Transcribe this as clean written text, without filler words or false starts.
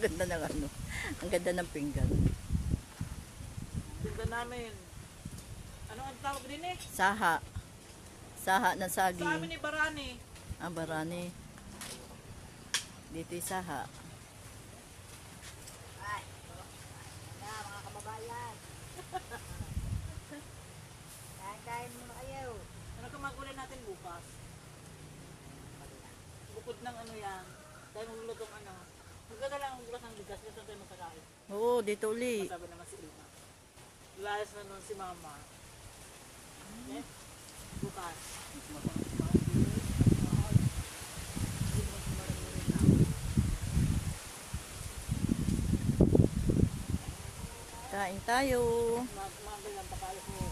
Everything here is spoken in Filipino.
ganda ng ano. Ang ganda ng pinggan. Tinda namin. Ano ang tawag din eh? Saha. Saha ng Sa saging. amin ni Barani. Ang barani. Dito yung saha. Mga kababayan. Kain muna kayo. Ano ka magulan natin bukas? Bukod ng ano yan. Tayo maglulutong ano. Magkada lang ang bukas ng bigas. Gusto tayo magkakain. Oo, dito uli. Sabi naman si Ilma. Layas na nun si Mama. Okay? Bukas. Kain tayo. Magalang pakalas mo.